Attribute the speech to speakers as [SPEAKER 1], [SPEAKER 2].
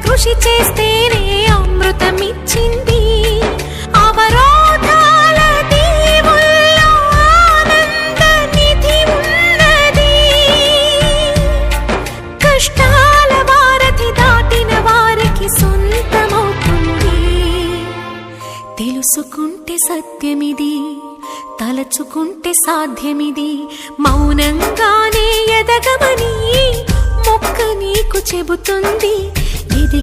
[SPEAKER 1] కృషి చేస్తేనే అమృతమిచ్చింది. అవరోధాల దీవుల్లో ఆనంద నిధి ఉన్నది. కష్టాల వారధి దాటిన వారికి సొంతమవుతుంది. తెలుసుకుంటే సత్యమిది, తలచుకుంటే సాధ్యమిది. మౌనంగానే ఎదగమని మొక్క నీకు చెబుతుంది.